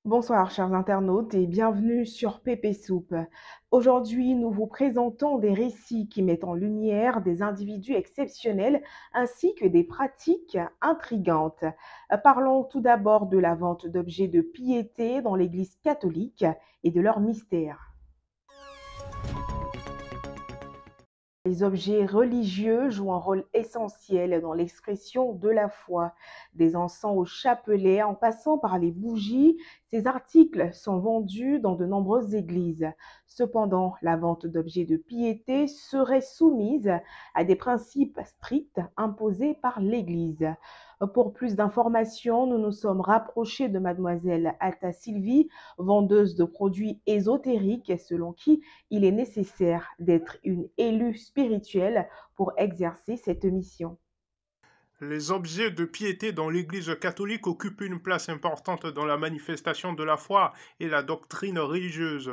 Bonsoir chers internautes et bienvenue sur Pépé Soupe. Aujourd'hui, nous vous présentons des récits qui mettent en lumière des individus exceptionnels ainsi que des pratiques intrigantes. Parlons tout d'abord de la vente d'objets de piété dans l'Église catholique et de leur mystère. Les objets religieux jouent un rôle essentiel dans l'expression de la foi. Des encens au chapelet en passant par les bougies, ces articles sont vendus dans de nombreuses églises. Cependant, la vente d'objets de piété serait soumise à des principes stricts imposés par l'Église. Pour plus d'informations, nous nous sommes rapprochés de mademoiselle Alta Sylvie, vendeuse de produits ésotériques, selon qui il est nécessaire d'être une élue spirituelle pour exercer cette mission. Les objets de piété dans l'Église catholique occupent une place importante dans la manifestation de la foi et la doctrine religieuse.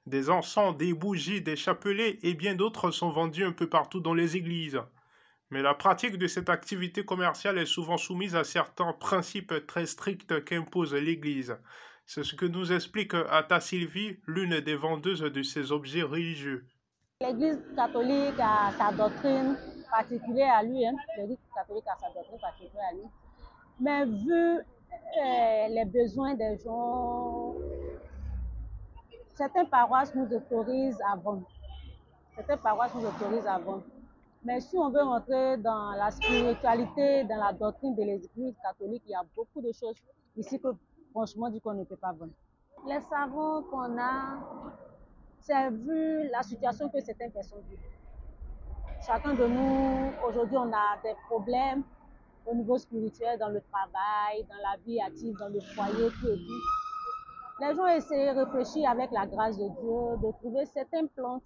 Des encens, des bougies, des chapelets et bien d'autres sont vendus un peu partout dans les églises. Mais la pratique de cette activité commerciale est souvent soumise à certains principes très stricts qu'impose l'Église. C'est ce que nous explique Ata Sylvie, l'une des vendeuses de ces objets religieux. L'Église catholique a sa doctrine particulière à lui. L'Église catholique a sa doctrine particulière à lui. Mais vu les besoins des gens, certaines paroisses nous autorisent à vendre. Certaines paroisses nous autorisent à vendre. Mais si on veut rentrer dans la spiritualité, dans la doctrine de l'Église catholique, il y a beaucoup de choses ici que franchement dit qu'on ne peut pas vendre. Les savons qu'on a, c'est vu la situation que certaines personnes vivent. Chacun de nous, aujourd'hui, on a des problèmes au niveau spirituel, dans le travail, dans la vie active, dans le foyer, tout et tout. Les gens essaient de réfléchir avec la grâce de Dieu, de trouver certaines plantes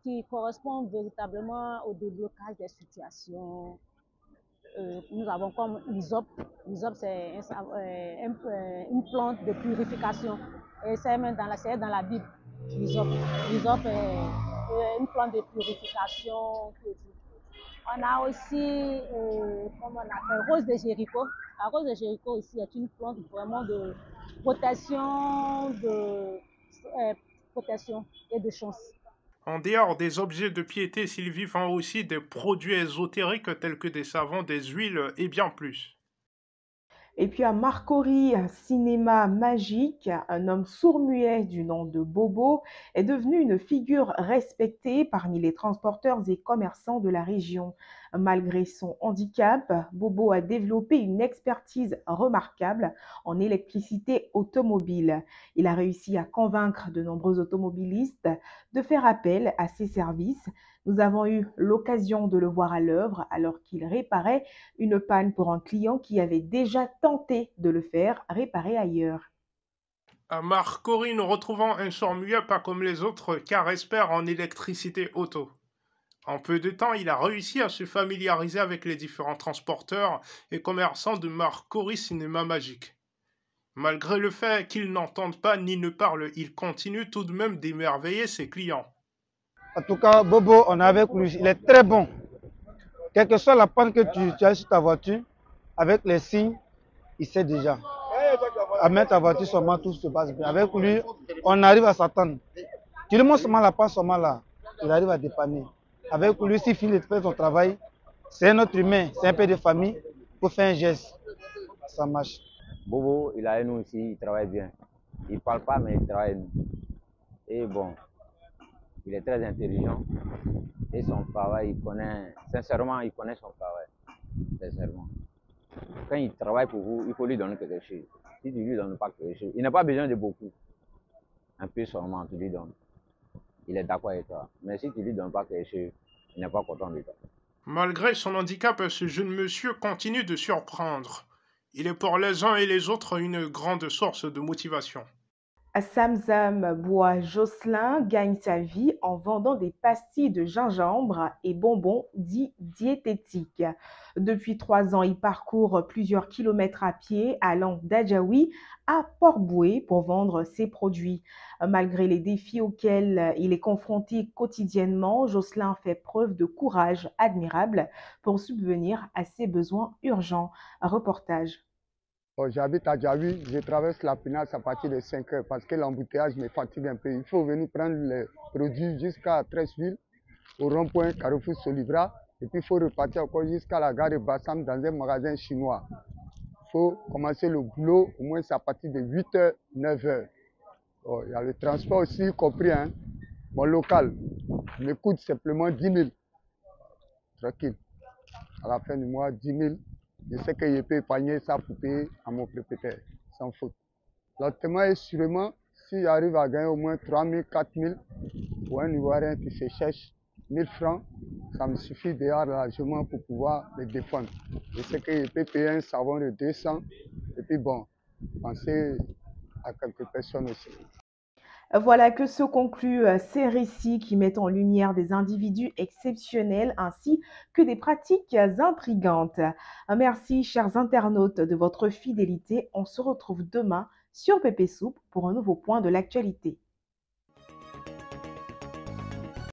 qui correspondent véritablement au déblocage des situations. Nous avons comme l'hysope. L'hysope, c'est une plante de purification. Et c'est même dans la Bible, l'hysope. L'hysope est une plante de purification. On a aussi, comment on appelle, rose de Jéricho. La rose de Jéricho aussi est une plante vraiment de protection et de chance. En dehors des objets de piété, Sylvie vend aussi des produits ésotériques tels que des savons, des huiles et bien plus. Et puis à Marcory, un cinéma magique, un homme sourd-muet du nom de Bobo est devenu une figure respectée parmi les transporteurs et commerçants de la région. Malgré son handicap, Bobo a développé une expertise remarquable en électricité automobile. Il a réussi à convaincre de nombreux automobilistes de faire appel à ses services. Nous avons eu l'occasion de le voir à l'œuvre alors qu'il réparait une panne pour un client qui avait déjà tenté de le faire réparer ailleurs. À Marcory, nous retrouvons un sourd-muet pas comme les autres car expert en électricité auto. En peu de temps, il a réussi à se familiariser avec les différents transporteurs et commerçants de Marcory Cinéma Magique. Malgré le fait qu'il n'entende pas ni ne parle, il continue tout de même d'émerveiller ses clients. En tout cas, Bobo, on est avec lui. Il est très bon. Quelle que soit la panne que tu as sur ta voiture, avec les signes, il sait déjà. Amène ta voiture seulement, tout se passe bien. Avec lui, on arrive à s'attendre. Tu lui montres seulement la panne, seulement là. Il arrive à dépanner. Avec lui, s'il finit de faire son travail, c'est un autre humain, c'est un peu de famille, pour faire un geste. Ça marche. Bobo, il a nous ici, il travaille bien. Il ne parle pas, mais il travaille nous. Et bon, il est très intelligent. Et son travail, il connaît, sincèrement, il connaît son travail. Sincèrement. Quand il travaille pour vous, il faut lui donner quelque chose. Si tu lui donnes pas quelque chose, il n'a pas besoin de beaucoup. Un peu seulement, tu lui donnes. Il est d'accord avec toi. Mais si tu lui donnes pas quelque chose, il n'est pas content de toi. Malgré son handicap, ce jeune monsieur continue de surprendre. Il est pour les uns et les autres une grande source de motivation. Samsam Bois Jocelyn gagne sa vie en vendant des pastilles de gingembre et bonbons dits diététiques. Depuis 3 ans, il parcourt plusieurs kilomètres à pied allant d'Adjaoui à Port-Bouët pour vendre ses produits. Malgré les défis auxquels il est confronté quotidiennement, Jocelyn fait preuve de courage admirable pour subvenir à ses besoins urgents. Un reportage. Bon, j'habite à Djaoui, je traverse la Pinasse à partir de 5 heures parce que l'embouteillage me fatigue un peu. Il faut venir prendre les produits jusqu'à Treichville, au rond-point Carrefour Solibra, et puis il faut repartir encore jusqu'à la gare de Bassam dans un magasin chinois. Il faut commencer le boulot au moins à partir de 8 h, 9 h. Bon, il y a le transport aussi compris, hein. Mon local me coûte simplement 10 000. Tranquille. À la fin du mois, 10 000. Je sais que je peux épargner ça pour payer à mon propriétaire, sans faute. Lentement et sûrement, si j'arrive à gagner au moins 3 000, 4 000, pour un Ivoirien qui se cherche 1 000 francs, ça me suffit déjà largement pour pouvoir me défendre. Je sais que je peux payer un savon de 200, et puis bon, penser à quelques personnes aussi. Voilà que se concluent ces récits qui mettent en lumière des individus exceptionnels ainsi que des pratiques intrigantes. Merci, chers internautes, de votre fidélité. On se retrouve demain sur Pépé Soupe pour un nouveau point de l'actualité.